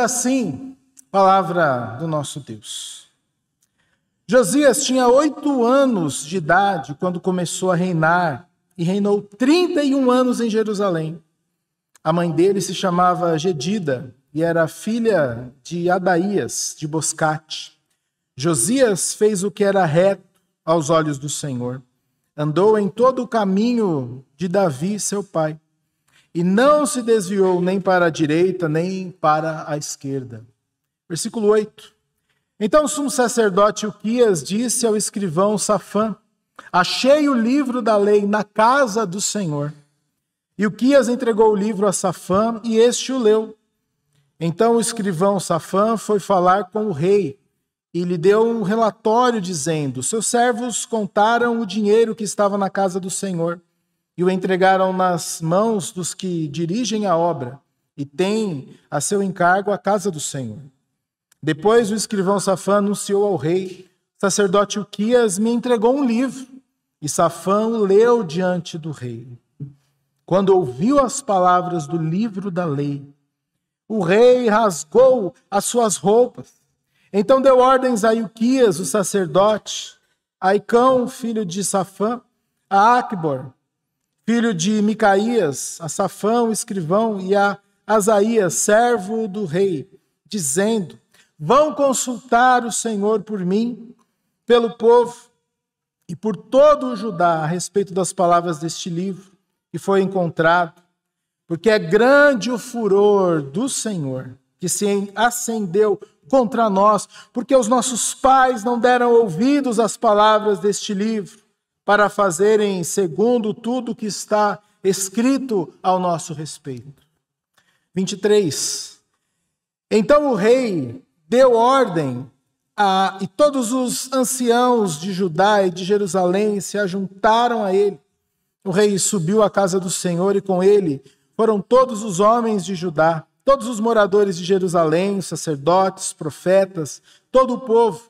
assim, palavra do nosso Deus. Josias tinha 8 anos de idade quando começou a reinar e reinou 31 anos em Jerusalém. A mãe dele se chamava Jedida e era filha de Adaías, de Boscate. Josias fez o que era reto aos olhos do Senhor. Andou em todo o caminho de Davi, seu pai, e não se desviou nem para a direita, nem para a esquerda. Versículo 8. Então o sumo sacerdote Uquias disse ao escrivão Safã: achei o livro da lei na casa do Senhor. E Uquias entregou o livro a Safã, e este o leu. Então o escrivão Safã foi falar com o rei, e lhe deu um relatório dizendo: seus servos contaram o dinheiro que estava na casa do Senhor, e o entregaram nas mãos dos que dirigem a obra, e têm a seu encargo a casa do Senhor. Depois o escrivão Safã anunciou ao rei: o sacerdote Uquias me entregou um livro, e Safã o leu diante do rei. Quando ouviu as palavras do livro da lei, o rei rasgou as suas roupas. Então deu ordens a Uquias, o sacerdote, a Aicão, filho de Safã, a Acbor, filho de Micaías, a Safã, o escrivão, e a Asaías, servo do rei, dizendo: vão consultar o Senhor por mim, pelo povo e por todo o Judá a respeito das palavras deste livro que foi encontrado, porque é grande o furor do Senhor que se acendeu contra nós, porque os nossos pais não deram ouvidos às palavras deste livro, para fazerem segundo tudo que está escrito ao nosso respeito. 23. Então o rei deu ordem e todos os anciãos de Judá e de Jerusalém se ajuntaram a ele. O rei subiu à casa do Senhor e com ele foram todos os homens de Judá, todos os moradores de Jerusalém, os sacerdotes, profetas, todo o povo,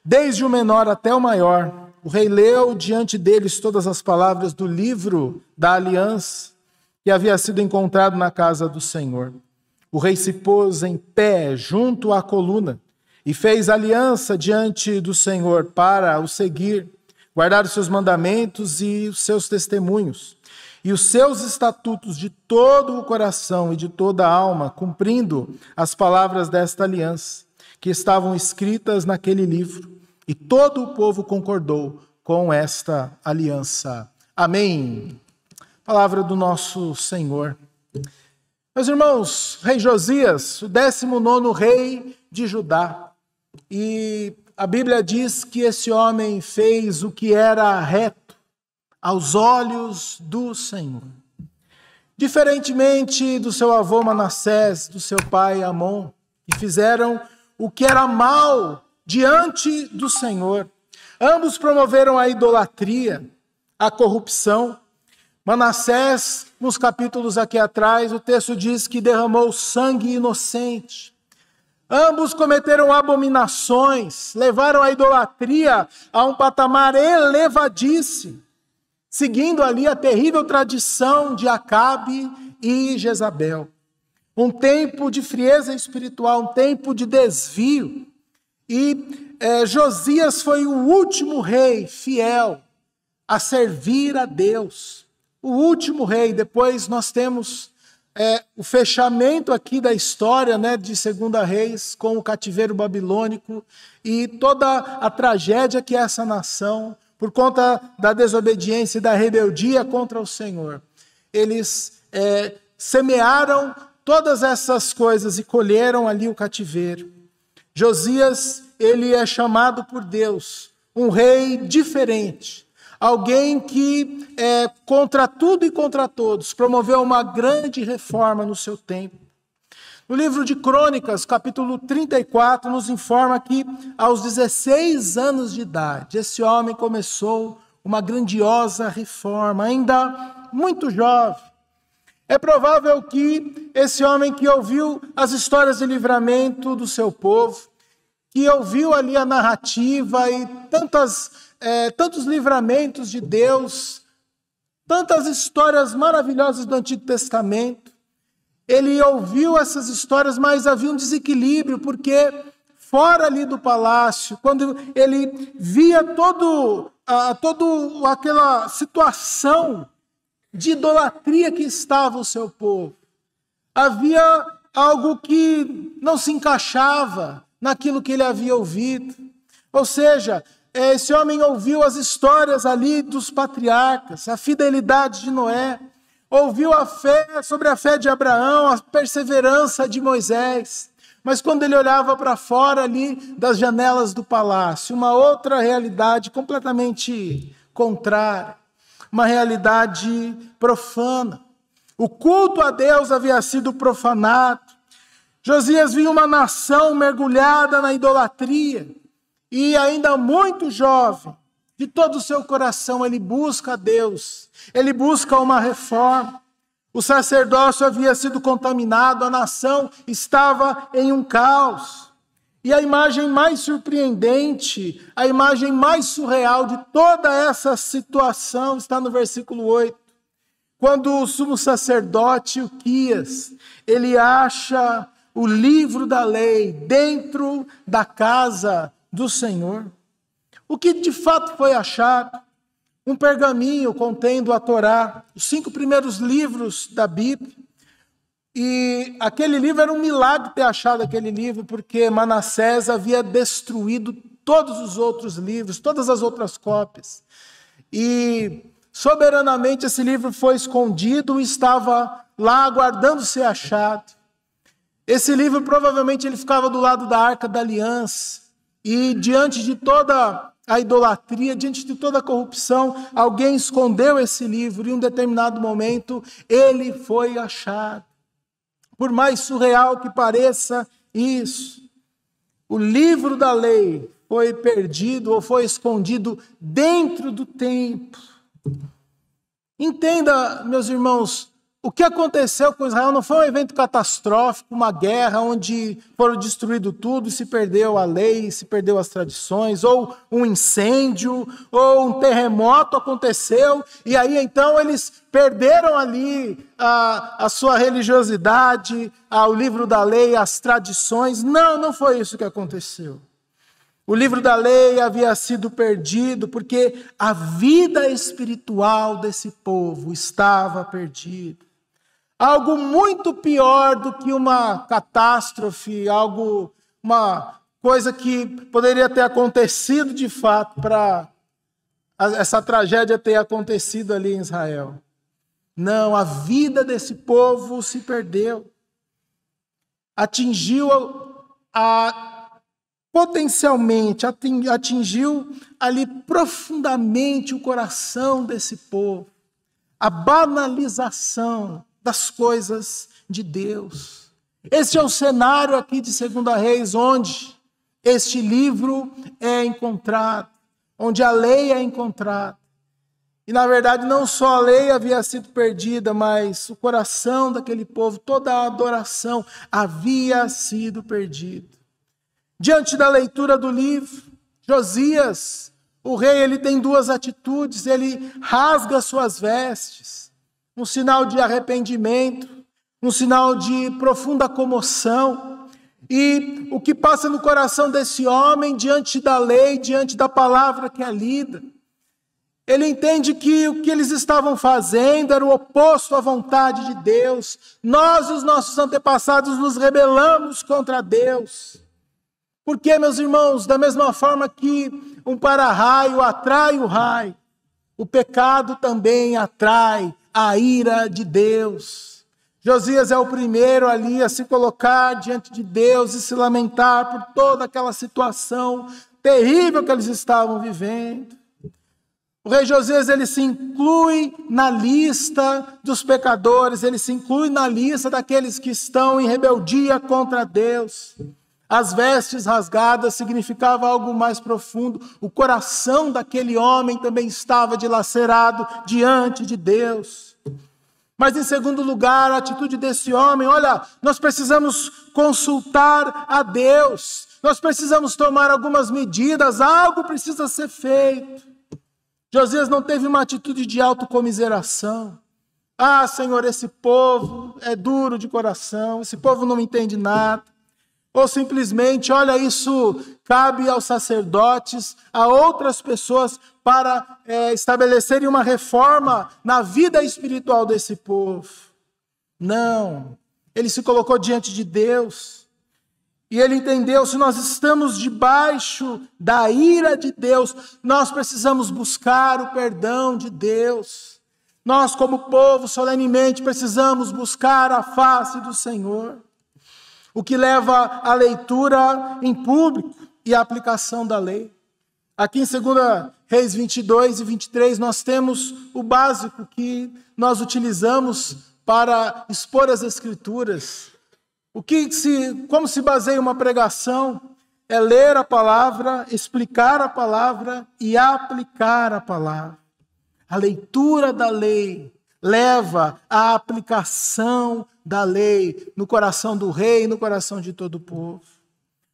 desde o menor até o maior. O rei leu diante deles todas as palavras do livro da aliança que havia sido encontrado na casa do Senhor. O rei se pôs em pé junto à coluna e fez aliança diante do Senhor para o seguir, guardar os seus mandamentos e os seus testemunhos e os seus estatutos de todo o coração e de toda a alma, cumprindo as palavras desta aliança que estavam escritas naquele livro. E todo o povo concordou com esta aliança. Amém. Palavra do nosso Senhor. Meus irmãos, rei Josias, o 19º rei de Judá. E a Bíblia diz que esse homem fez o que era reto aos olhos do Senhor. Diferentemente do seu avô Manassés, do seu pai Amon, que fizeram o que era mal diante do Senhor. Ambos promoveram a idolatria, a corrupção. Manassés, nos capítulos aqui atrás, o texto diz que derramou sangue inocente. Ambos cometeram abominações, levaram a idolatria a um patamar elevadíssimo, seguindo ali a terrível tradição de Acabe e Jezabel. Um tempo de frieza espiritual, um tempo de desvio. E Josias foi o último rei fiel a servir a Deus. O último rei. Depois nós temos o fechamento aqui da história, né, de 2 Reis, com o cativeiro babilônico e toda a tragédia que é essa nação, por conta da desobediência e da rebeldia contra o Senhor. Eles semearam todas essas coisas e colheram ali o cativeiro. Josias, ele é chamado por Deus um rei diferente, alguém que, contra tudo e contra todos, promoveu uma grande reforma no seu tempo. No livro de Crônicas, capítulo 34, nos informa que aos 16 anos de idade, esse homem começou uma grandiosa reforma, ainda muito jovem. É provável que esse homem que ouviu as histórias de livramento do seu povo, que ouviu ali a narrativa e tantos livramentos de Deus, tantas histórias maravilhosas do Antigo Testamento, ele ouviu essas histórias, mas havia um desequilíbrio, porque fora ali do palácio, quando ele via toda aquela situação de idolatria que estava o seu povo, havia algo que não se encaixava naquilo que ele havia ouvido. Ou seja, esse homem ouviu as histórias ali dos patriarcas, a fidelidade de Noé, ouviu sobre a fé de Abraão, a perseverança de Moisés. Mas quando ele olhava para fora ali das janelas do palácio, uma outra realidade completamente contrária, uma realidade profana. O culto a Deus havia sido profanado. Josias via uma nação mergulhada na idolatria. E ainda muito jovem, de todo o seu coração, ele busca a Deus. Ele busca uma reforma. O sacerdócio havia sido contaminado, a nação estava em um caos. E a imagem mais surpreendente, a imagem mais surreal de toda essa situação está no versículo 8. Quando o sumo sacerdote Hilquias, ele acha o livro da lei dentro da casa do Senhor. O que de fato foi achado? Um pergaminho contendo a Torá, os 5 primeiros livros da Bíblia. E aquele livro era um milagre ter achado aquele livro, porque Manassés havia destruído todos os outros livros, todas as outras cópias. E soberanamente esse livro foi escondido e estava lá aguardando ser achado. Esse livro provavelmente ele ficava do lado da Arca da Aliança. E diante de toda a idolatria, diante de toda a corrupção, alguém escondeu esse livro e em um determinado momento ele foi achado. Por mais surreal que pareça isso, o livro da lei foi perdido ou foi escondido dentro do templo. Entenda, meus irmãos, o que aconteceu com Israel não foi um evento catastrófico, uma guerra onde foram destruído tudo e se perdeu a lei, se perdeu as tradições, ou um incêndio, ou um terremoto aconteceu, e aí então eles perderam ali a sua religiosidade, o livro da lei, as tradições. Não, não foi isso que aconteceu. O livro da lei havia sido perdido porque a vida espiritual desse povo estava perdida. Algo muito pior do que uma catástrofe, uma coisa que poderia ter acontecido de fato para essa tragédia ter acontecido ali em Israel. Não, a vida desse povo se perdeu. Potencialmente atingiu ali profundamente o coração desse povo. A banalização das coisas de Deus. Este é o cenário aqui de 2 Reis, onde este livro é encontrado, onde a lei é encontrada. E na verdade não só a lei havia sido perdida, mas o coração daquele povo, toda a adoração havia sido perdida. Diante da leitura do livro, Josias, o rei, ele tem 2 atitudes. Ele rasga suas vestes, um sinal de arrependimento, um sinal de profunda comoção. E o que passa no coração desse homem diante da lei, diante da palavra que é lida? Ele entende que o que eles estavam fazendo era o oposto à vontade de Deus. Nós e os nossos antepassados nos rebelamos contra Deus. Porque, meus irmãos, da mesma forma que um para-raio atrai o raio, o pecado também atrai a ira de Deus. Josias é o primeiro ali a se colocar diante de Deus e se lamentar por toda aquela situação terrível que eles estavam vivendo. O rei Josias, ele se inclui na lista dos pecadores, ele se inclui na lista daqueles que estão em rebeldia contra Deus. As vestes rasgadas significava algo mais profundo. O coração daquele homem também estava dilacerado diante de Deus. Mas em segundo lugar, a atitude desse homem, olha, nós precisamos consultar a Deus. Nós precisamos tomar algumas medidas, algo precisa ser feito. Josias não teve uma atitude de autocomiseração. Ah, Senhor, esse povo é duro de coração, esse povo não entende nada. Ou simplesmente, olha, isso cabe aos sacerdotes, a outras pessoas, para estabelecerem uma reforma na vida espiritual desse povo. Não, ele se colocou diante de Deus e ele entendeu, se nós estamos debaixo da ira de Deus, nós precisamos buscar o perdão de Deus. Nós, como povo, solenemente precisamos buscar a face do Senhor. O que leva à leitura em público e à aplicação da lei. Aqui em 2 Reis 22 e 23, nós temos o básico que nós utilizamos para expor as Escrituras. Como se baseia uma pregação? É ler a palavra, explicar a palavra e aplicar a palavra. A leitura da lei leva à aplicação da lei no coração do rei e no coração de todo o povo.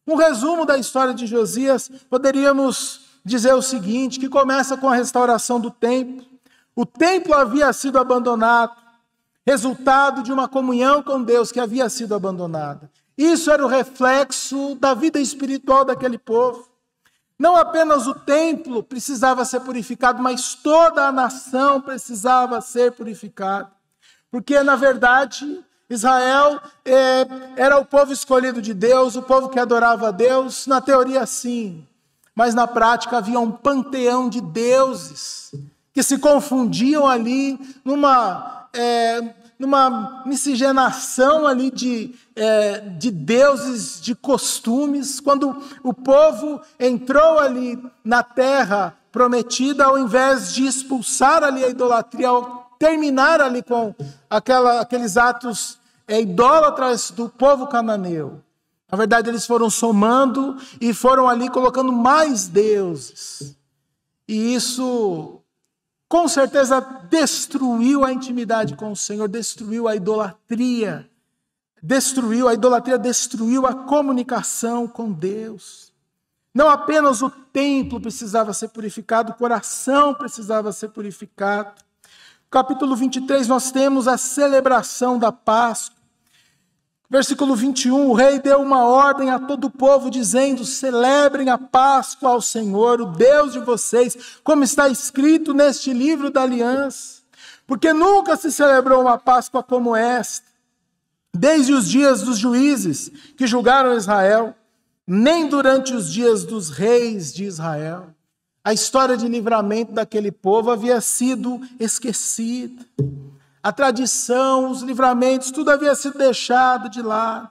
Um resumo da história de Josias, poderíamos dizer o seguinte, que começa com a restauração do templo. O templo havia sido abandonado, resultado de uma comunhão com Deus que havia sido abandonada. Isso era o reflexo da vida espiritual daquele povo. Não apenas o templo precisava ser purificado, mas toda a nação precisava ser purificada. Porque, na verdade, Israel era o povo escolhido de Deus, o povo que adorava a Deus, na teoria sim, mas na prática havia um panteão de deuses que se confundiam ali numa miscigenação ali de deuses, de costumes. Quando o povo entrou ali na terra prometida, ao invés de expulsar ali a idolatria, ao terminar ali com aqueles atos idólatras do povo cananeu, na verdade eles foram somando e foram ali colocando mais deuses. E isso com certeza destruiu a intimidade com o Senhor, destruiu a idolatria, destruiu a comunicação com Deus. Não apenas o templo precisava ser purificado, o coração precisava ser purificado. No capítulo 23 nós temos a celebração da Páscoa. Versículo 21, o rei deu uma ordem a todo o povo, dizendo: celebrem a Páscoa ao Senhor, o Deus de vocês, como está escrito neste livro da aliança. Porque nunca se celebrou uma Páscoa como esta, desde os dias dos juízes que julgaram Israel, nem durante os dias dos reis de Israel. A história de livramento daquele povo havia sido esquecida. A tradição, os livramentos, tudo havia sido deixado de lado.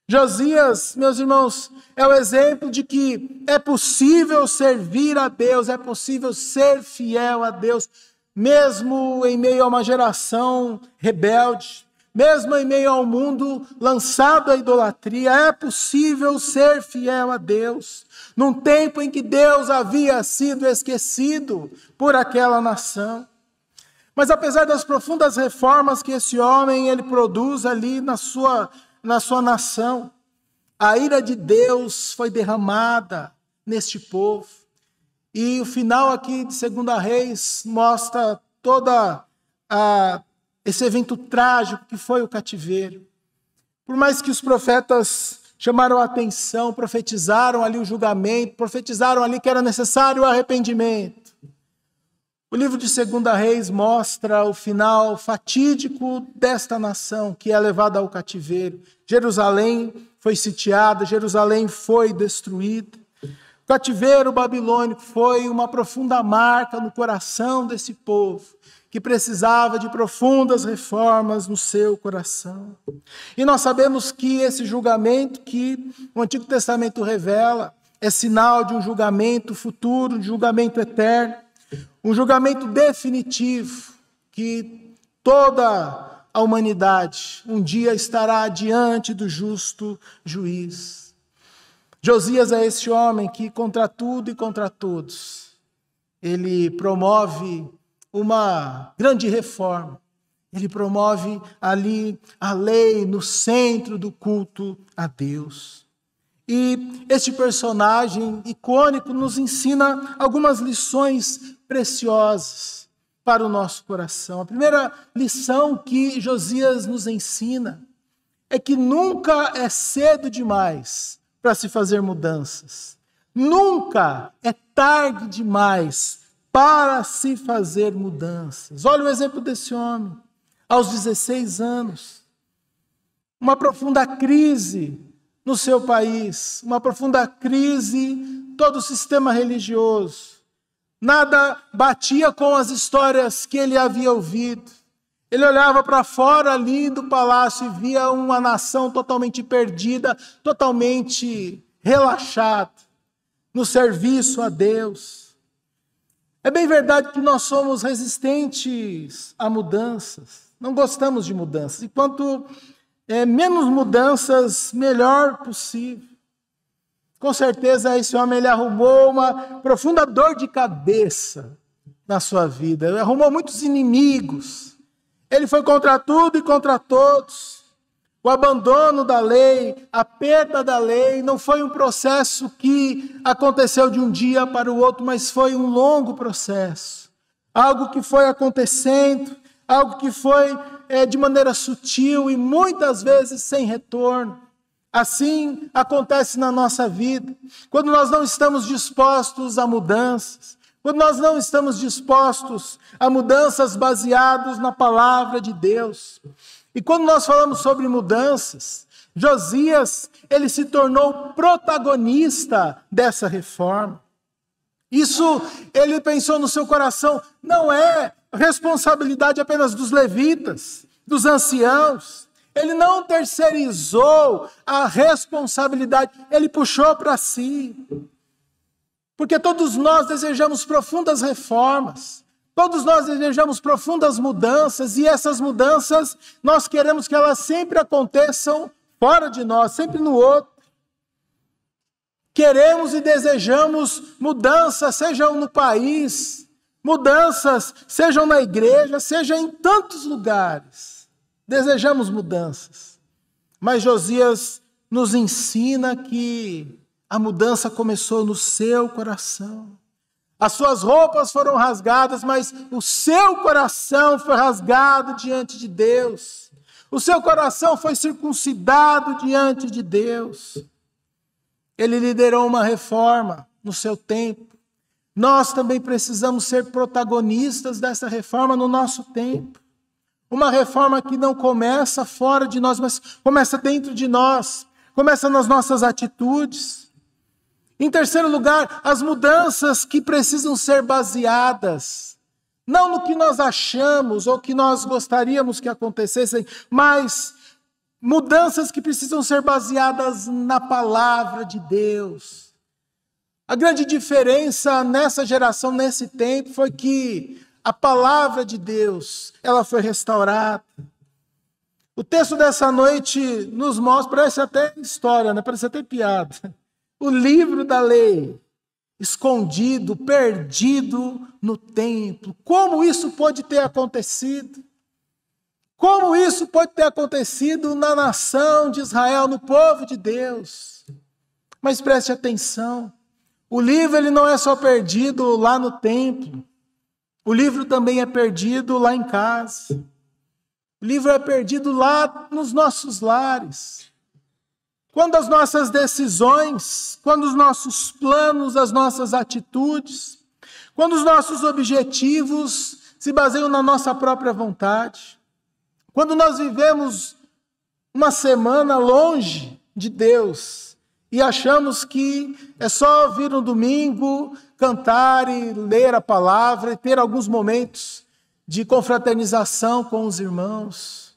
Josias, meus irmãos, é o exemplo de que é possível servir a Deus, é possível ser fiel a Deus, mesmo em meio a uma geração rebelde, mesmo em meio ao mundo lançado à idolatria. É possível ser fiel a Deus, num tempo em que Deus havia sido esquecido por aquela nação. Mas apesar das profundas reformas que esse homem ele produz ali na sua nação, a ira de Deus foi derramada neste povo. E o final aqui de 2 Reis mostra toda esse evento trágico que foi o cativeiro. Por mais que os profetas chamaram a atenção, profetizaram ali o julgamento, profetizaram ali que era necessário o arrependimento, o livro de 2 Reis mostra o final fatídico desta nação que é levada ao cativeiro. Jerusalém foi sitiada, Jerusalém foi destruída. O cativeiro babilônico foi uma profunda marca no coração desse povo, que precisava de profundas reformas no seu coração. E nós sabemos que esse julgamento que o Antigo Testamento revela é sinal de um julgamento futuro, de um julgamento eterno. Um julgamento definitivo, que toda a humanidade um dia estará diante do justo juiz. Josias é esse homem que, contra tudo e contra todos, ele promove uma grande reforma. Ele promove ali a lei no centro do culto a Deus. E este personagem icônico nos ensina algumas lições preciosas. para o nosso coração. A primeira lição que Josias nos ensina é que nunca é cedo demais para se fazer mudanças. Nunca é tarde demais para se fazer mudanças. Olha o exemplo desse homem, aos 16 anos. Uma profunda crise no seu país, uma profunda crise, todo o sistema religioso. Nada batia com as histórias que ele havia ouvido. Ele olhava para fora ali do palácio e via uma nação totalmente perdida, totalmente relaxada no serviço a Deus. É bem verdade que nós somos resistentes a mudanças. Não gostamos de mudanças. E quanto menos mudanças, melhor possível. Com certeza esse homem ele arrumou uma profunda dor de cabeça na sua vida. Ele arrumou muitos inimigos. Ele foi contra tudo e contra todos. O abandono da lei, a perda da lei, não foi um processo que aconteceu de um dia para o outro, mas foi um longo processo. Algo que foi acontecendo, algo que foi de maneira sutil e muitas vezes sem retorno. Assim acontece na nossa vida, quando nós não estamos dispostos a mudanças, quando nós não estamos dispostos a mudanças baseadas na palavra de Deus. E quando nós falamos sobre mudanças, Josias, ele se tornou protagonista dessa reforma. Isso, ele pensou no seu coração, não é responsabilidade apenas dos levitas, dos anciãos. Ele não terceirizou a responsabilidade, ele puxou para si. Porque todos nós desejamos profundas reformas, todos nós desejamos profundas mudanças, e essas mudanças, nós queremos que elas sempre aconteçam fora de nós, sempre no outro. Queremos e desejamos mudanças, sejam no país, mudanças, sejam na igreja, sejam em tantos lugares. Desejamos mudanças, mas Josias nos ensina que a mudança começou no seu coração. As suas roupas foram rasgadas, mas o seu coração foi rasgado diante de Deus. O seu coração foi circuncidado diante de Deus. Ele liderou uma reforma no seu tempo. Nós também precisamos ser protagonistas dessa reforma no nosso tempo. Uma reforma que não começa fora de nós, mas começa dentro de nós, começa nas nossas atitudes. Em terceiro lugar, as mudanças que precisam ser baseadas, não no que nós achamos ou que nós gostaríamos que acontecessem, mas mudanças que precisam ser baseadas na palavra de Deus. A grande diferença nessa geração, nesse tempo, foi que a palavra de Deus, ela foi restaurada. O texto dessa noite nos mostra, parece até história, né? Parece até piada. O livro da lei, escondido, perdido no templo. Como isso pode ter acontecido? Como isso pode ter acontecido na nação de Israel, no povo de Deus? Mas preste atenção, o livro ele não é só perdido lá no templo. O livro também é perdido lá em casa. O livro é perdido lá nos nossos lares. Quando as nossas decisões, quando os nossos planos, as nossas atitudes, quando os nossos objetivos se baseiam na nossa própria vontade. Quando nós vivemos uma semana longe de Deus e achamos que é só vir no domingo, cantar e ler a palavra e ter alguns momentos de confraternização com os irmãos.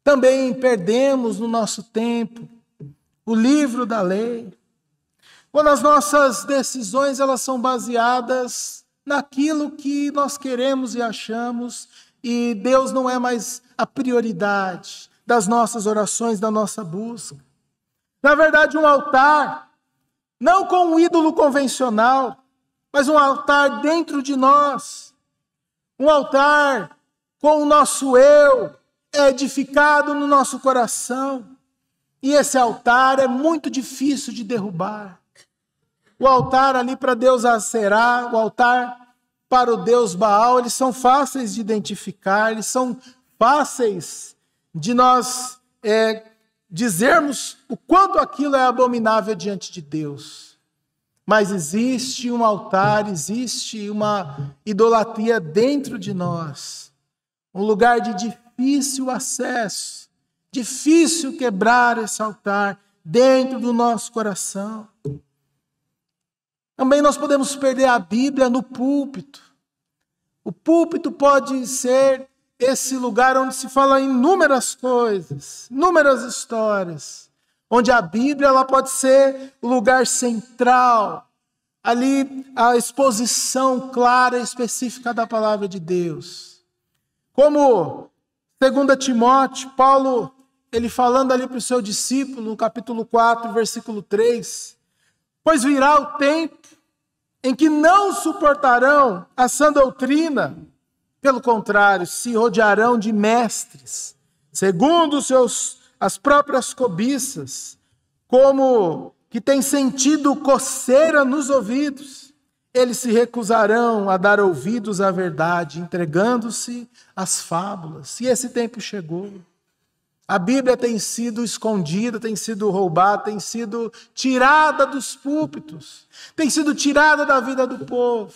Também perdemos no nosso tempo o livro da lei. Quando as nossas decisões elas são baseadas naquilo que nós queremos e achamos, e Deus não é mais a prioridade das nossas orações, da nossa busca. Na verdade, um altar, não com um ídolo convencional, mas um altar dentro de nós. Um altar com o nosso eu edificado no nosso coração. E esse altar é muito difícil de derrubar. O altar ali para Deus acerar, o altar para o Deus Baal, eles são fáceis de identificar, eles são fáceis de nós dizermos o quanto aquilo é abominável diante de Deus. Mas existe um altar, existe uma idolatria dentro de nós, um lugar de difícil acesso, difícil quebrar esse altar dentro do nosso coração. Também nós podemos perder a Bíblia no púlpito. O púlpito pode ser esse lugar onde se fala inúmeras coisas, inúmeras histórias, onde a Bíblia ela pode ser o lugar central, ali a exposição clara e específica da palavra de Deus. Como 2 Timóteo, Paulo, ele falando ali para o seu discípulo, no capítulo 4, versículo 3, pois virá o tempo em que não suportarão a sã doutrina, pelo contrário, se rodearão de mestres, segundo as próprias cobiças, como que tem sentido coceira nos ouvidos. Eles se recusarão a dar ouvidos à verdade, entregando-se às fábulas. E esse tempo chegou. A Bíblia tem sido escondida, tem sido roubada, tem sido tirada dos púlpitos, tem sido tirada da vida do povo.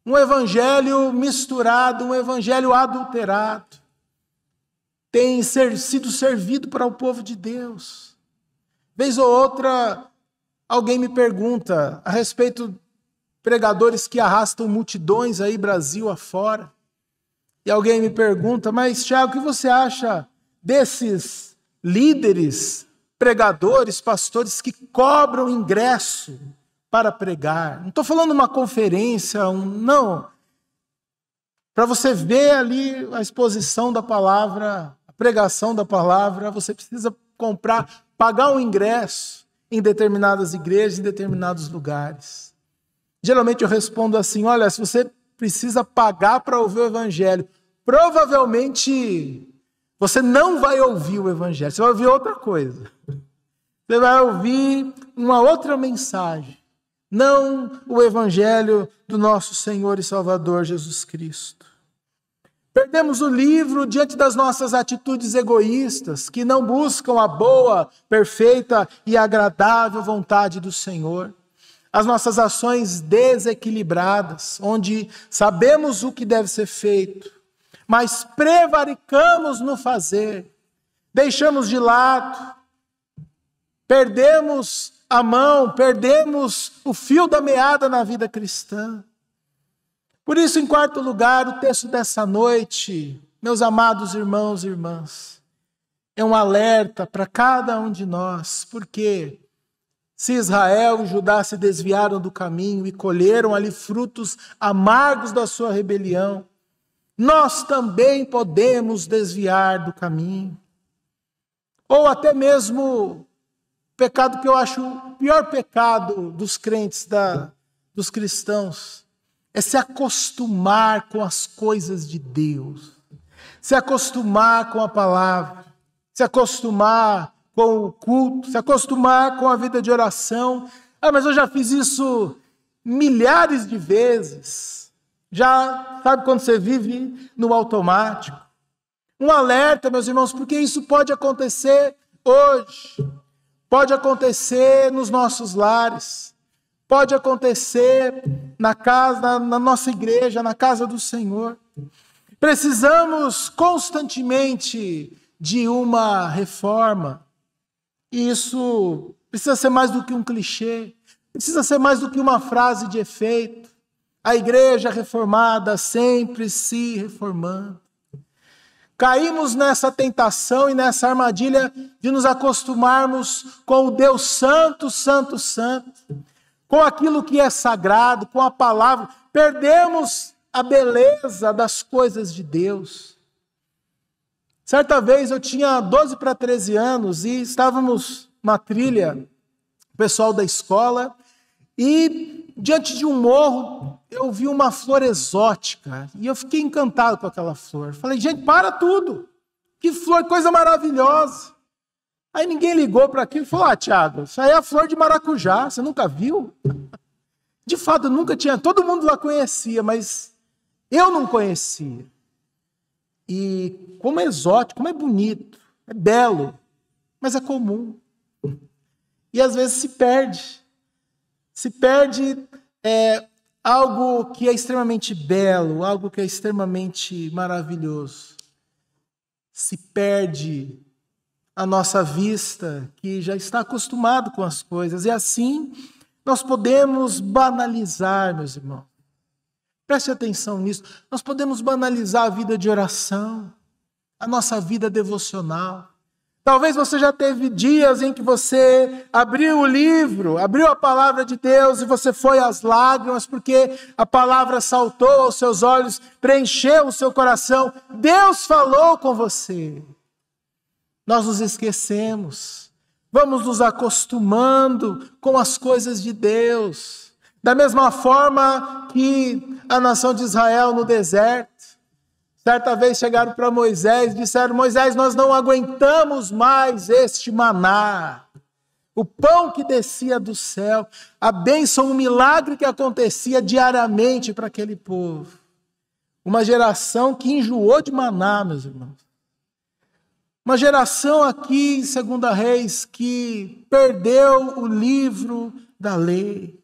Um evangelho misturado, um evangelho adulterado, tem sido servido para o povo de Deus. Vez ou outra, alguém me pergunta a respeito de pregadores que arrastam multidões aí Brasil afora. E alguém me pergunta, mas Tiago, o que você acha desses líderes, pregadores, pastores que cobram ingresso para pregar? Não estou falando uma conferência, não. Para você ver ali a exposição da palavra, a pregação da palavra, você precisa pagar um ingresso em determinadas igrejas, em determinados lugares. Geralmente eu respondo assim, olha, se você precisa pagar para ouvir o evangelho, provavelmente você não vai ouvir o evangelho, você vai ouvir outra coisa. Você vai ouvir uma outra mensagem, não o evangelho do nosso Senhor e Salvador Jesus Cristo. Perdemos o livro diante das nossas atitudes egoístas, que não buscam a boa, perfeita e agradável vontade do Senhor. As nossas ações desequilibradas, onde sabemos o que deve ser feito, mas prevaricamos no fazer, deixamos de lado, perdemos a mão, perdemos o fio da meada na vida cristã. Por isso, em quarto lugar, o texto dessa noite, meus amados irmãos e irmãs, é um alerta para cada um de nós, porque se Israel e Judá se desviaram do caminho e colheram ali frutos amargos da sua rebelião, nós também podemos desviar do caminho. Ou até mesmo pecado que eu acho o pior pecado dos crentes, dos cristãos, é se acostumar com as coisas de Deus, se acostumar com a palavra, se acostumar com o culto, se acostumar com a vida de oração. Ah, mas eu já fiz isso milhares de vezes. Já, sabe quando você vive no automático? Um alerta, meus irmãos, porque isso pode acontecer hoje. Pode acontecer nos nossos lares. Pode acontecer na casa, na nossa igreja, na casa do Senhor. Precisamos constantemente de uma reforma. E isso precisa ser mais do que um clichê. Precisa ser mais do que uma frase de efeito. A igreja reformada sempre se reformando. Caímos nessa tentação e nessa armadilha de nos acostumarmos com o Deus Santo, Santo, Santo, com aquilo que é sagrado, com a palavra. Perdemos a beleza das coisas de Deus. Certa vez eu tinha 12 para 13 anos e estávamos numa trilha, o pessoal da escola, e diante de um morro eu vi uma flor exótica e eu fiquei encantado com aquela flor. Falei, gente, para tudo! Que flor, coisa maravilhosa! Aí ninguém ligou para aquilo e falou, Tiago, isso aí é a flor de maracujá, você nunca viu? De fato, eu nunca tinha, todo mundo lá conhecia, mas eu não conhecia. E como é exótico, como é bonito, é belo, mas é comum. E às vezes se perde. Se perde algo que é extremamente belo, algo que é extremamente maravilhoso. Se perde a nossa vista, que já está acostumado com as coisas. E assim, nós podemos banalizar, meus irmãos. Preste atenção nisso. Nós podemos banalizar a vida de oração, a nossa vida devocional. Talvez você já teve dias em que você abriu o livro, abriu a palavra de Deus e você foi às lágrimas porque a palavra saltou aos seus olhos, preencheu o seu coração. Deus falou com você. Nós nos esquecemos. Vamos nos acostumando com as coisas de Deus. Da mesma forma que a nação de Israel no deserto. Certa vez chegaram para Moisés e disseram: Moisés, nós não aguentamos mais este maná. O pão que descia do céu, a bênção, o milagre que acontecia diariamente para aquele povo. Uma geração que enjoou de maná, meus irmãos. Uma geração aqui em 2 Reis que perdeu o livro da lei.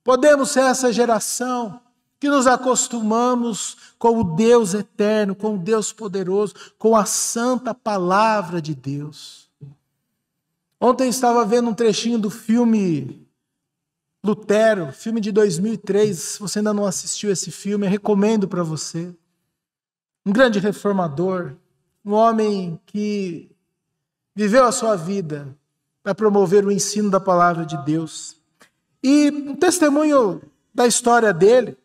Podemos ser essa geração que nos acostumamos com o Deus eterno, com o Deus poderoso, com a santa palavra de Deus. Ontem eu estava vendo um trechinho do filme Lutero, filme de 2003. Se você ainda não assistiu esse filme, eu recomendo para você. Um grande reformador, um homem que viveu a sua vida para promover o ensino da palavra de Deus. E um testemunho da história dele,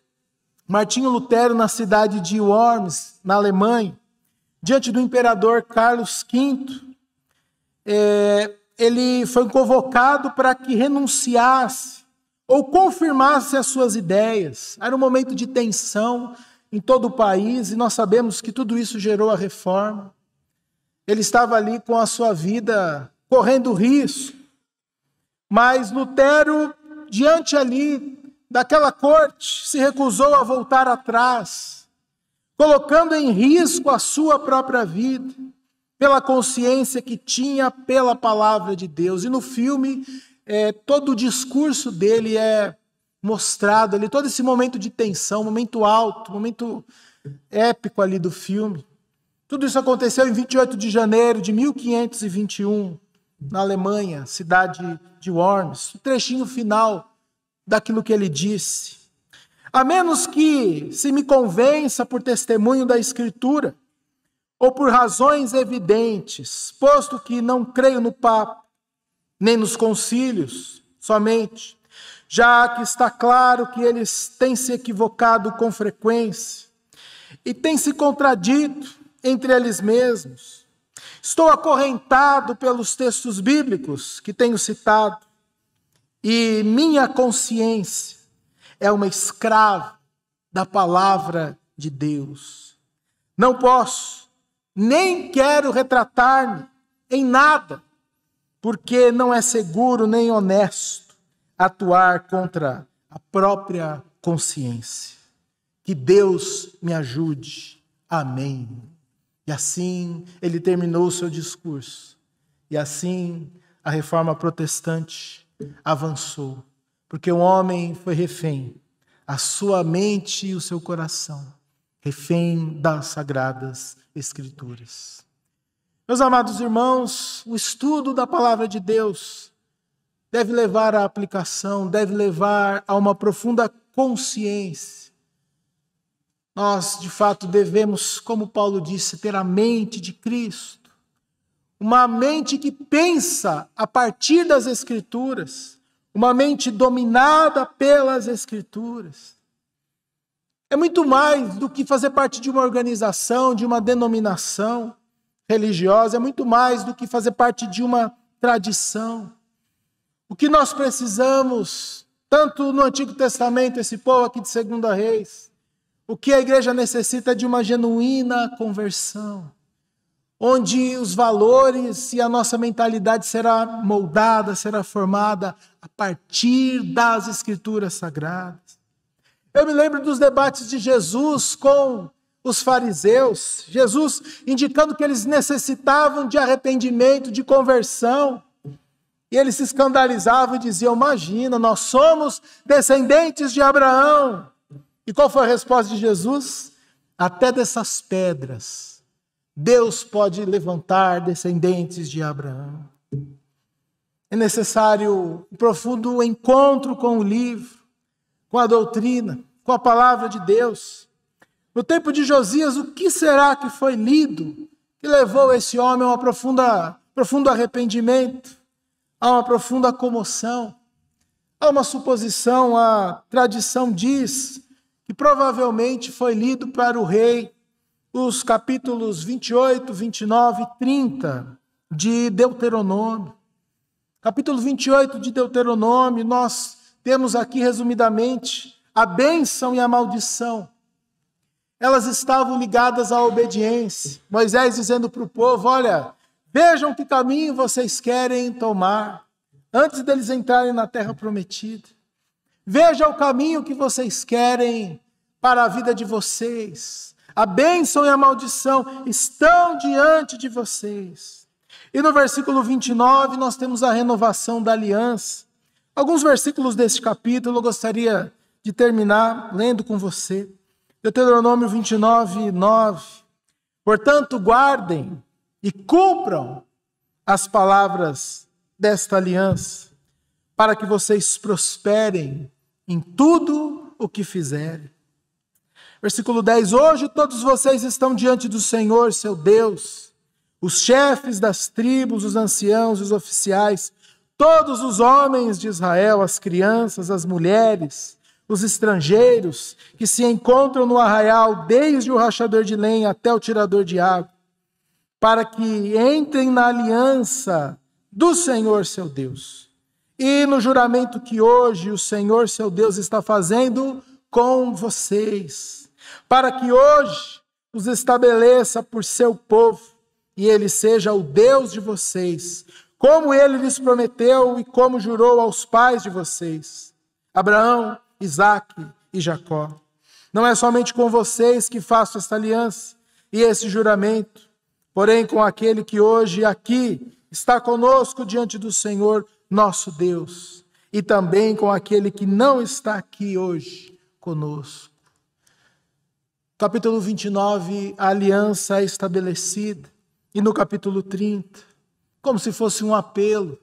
Martinho Lutero, na cidade de Worms, na Alemanha, diante do imperador Carlos V, ele foi convocado para que renunciasse ou confirmasse as suas ideias. Era um momento de tensão em todo o país e nós sabemos que tudo isso gerou a reforma. Ele estava ali com a sua vida correndo risco, mas Lutero, diante ali daquela corte, se recusou a voltar atrás, colocando em risco a sua própria vida, pela consciência que tinha pela palavra de Deus. E no filme, todo o discurso dele é mostrado ali, todo esse momento de tensão, momento alto, momento épico ali do filme. Tudo isso aconteceu em 28 de janeiro de 1521, na Alemanha, cidade de Worms. O trechinho final daquilo que ele disse: a menos que se me convença por testemunho da Escritura, ou por razões evidentes, posto que não creio no Papa, nem nos concílios somente, já que está claro que eles têm se equivocado com frequência e têm se contradito entre eles mesmos. Estou acorrentado pelos textos bíblicos que tenho citado, e minha consciência é uma escrava da palavra de Deus. Não posso, nem quero retratar-me em nada, porque não é seguro nem honesto atuar contra a própria consciência. Que Deus me ajude. Amém. E assim ele terminou o seu discurso. E assim a reforma protestante avançou, porque o homem foi refém, a sua mente e o seu coração, refém das Sagradas Escrituras. Meus amados irmãos, o estudo da palavra de Deus deve levar à aplicação, deve levar a uma profunda consciência. Nós, de fato, devemos, como Paulo disse, ter a mente de Cristo. Uma mente que pensa a partir das Escrituras, uma mente dominada pelas Escrituras. É muito mais do que fazer parte de uma organização, de uma denominação religiosa, é muito mais do que fazer parte de uma tradição. O que nós precisamos, tanto no Antigo Testamento, esse povo aqui de 2 Reis, o que a igreja necessita é de uma genuína conversão. onde os valores e a nossa mentalidade será moldada, será formada a partir das Escrituras Sagradas. Eu me lembro dos debates de Jesus com os fariseus, Jesus indicando que eles necessitavam de arrependimento, de conversão, e eles se escandalizavam e diziam: imagina, nós somos descendentes de Abraão. E qual foi a resposta de Jesus? Até dessas pedras, Deus pode levantar descendentes de Abraão. É necessário um profundo encontro com o livro, com a doutrina, com a palavra de Deus. No tempo de Josias, o que será que foi lido que levou esse homem a um profundo arrependimento, a uma profunda comoção? Há uma suposição, a tradição diz que provavelmente foi lido para o rei os capítulos 28, 29 e 30 de Deuteronômio. Capítulo 28 de Deuteronômio, nós temos aqui resumidamente a bênção e a maldição. Elas estavam ligadas à obediência. Moisés dizendo para o povo: olha, vejam que caminho vocês querem tomar antes deles entrarem na terra prometida. Veja o caminho que vocês querem para a vida de vocês. A bênção e a maldição estão diante de vocês. E no versículo 29 nós temos a renovação da aliança. Alguns versículos deste capítulo eu gostaria de terminar lendo com você. Deuteronômio 29, 9. Portanto, guardem e cumpram as palavras desta aliança, para que vocês prosperem em tudo o que fizerem. Versículo 10. Hoje todos vocês estão diante do Senhor, seu Deus, os chefes das tribos, os anciãos, os oficiais, todos os homens de Israel, as crianças, as mulheres, os estrangeiros que se encontram no arraial, desde o rachador de lenha até o tirador de água, para que entrem na aliança do Senhor, seu Deus, e no juramento que hoje o Senhor, seu Deus, está fazendo com vocês, para que hoje os estabeleça por seu povo, e ele seja o Deus de vocês, como ele lhes prometeu e como jurou aos pais de vocês, Abraão, Isaque e Jacó. Não é somente com vocês que faço esta aliança e esse juramento, porém com aquele que hoje aqui está conosco diante do Senhor, nosso Deus, e também com aquele que não está aqui hoje conosco. Capítulo 29, a aliança é estabelecida. E no capítulo 30, como se fosse um apelo: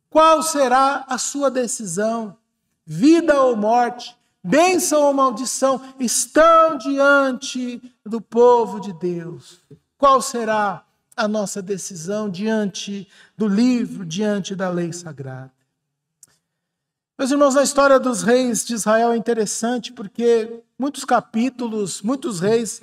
qual será a sua decisão? Vida ou morte, bênção ou maldição, estão diante do povo de Deus. Qual será a nossa decisão diante do livro, diante da lei sagrada? Meus irmãos, a história dos reis de Israel é interessante porque muitos capítulos, muitos reis,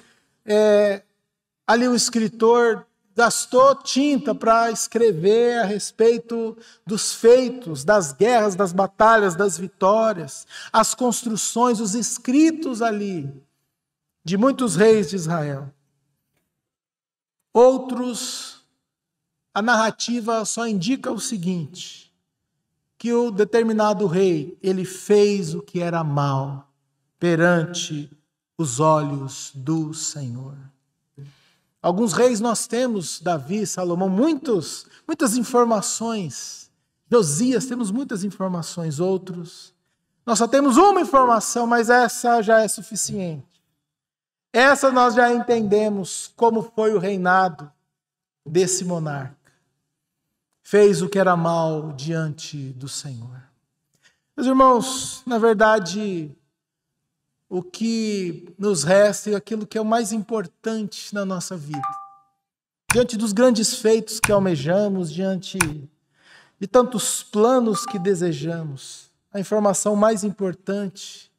ali o escritor gastou tinta para escrever a respeito dos feitos, das guerras, das batalhas, das vitórias, as construções, os escritos ali de muitos reis de Israel. Outros, a narrativa só indica o seguinte: que o determinado rei, ele fez o que era mal perante os olhos do Senhor. Alguns reis nós temos, Davi, Salomão, muitas informações. Josias, temos muitas informações. Outros, nós só temos uma informação, mas essa já é suficiente. Essa nós já entendemos como foi o reinado desse monarca. Fez o que era mal diante do Senhor. Meus irmãos, na verdade, o que nos resta é aquilo que é o mais importante na nossa vida. Diante dos grandes feitos que almejamos, diante de tantos planos que desejamos, a informação mais importante,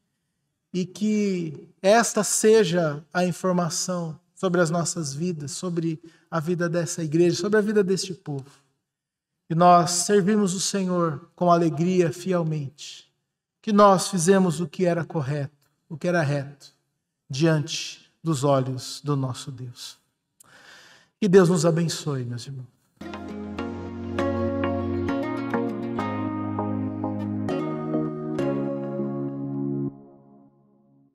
e que esta seja a informação sobre as nossas vidas, sobre a vida dessa igreja, sobre a vida deste povo. Que nós servimos o Senhor com alegria, fielmente. Que nós fizemos o que era correto, o que era reto, diante dos olhos do nosso Deus. Que Deus nos abençoe, meus irmãos.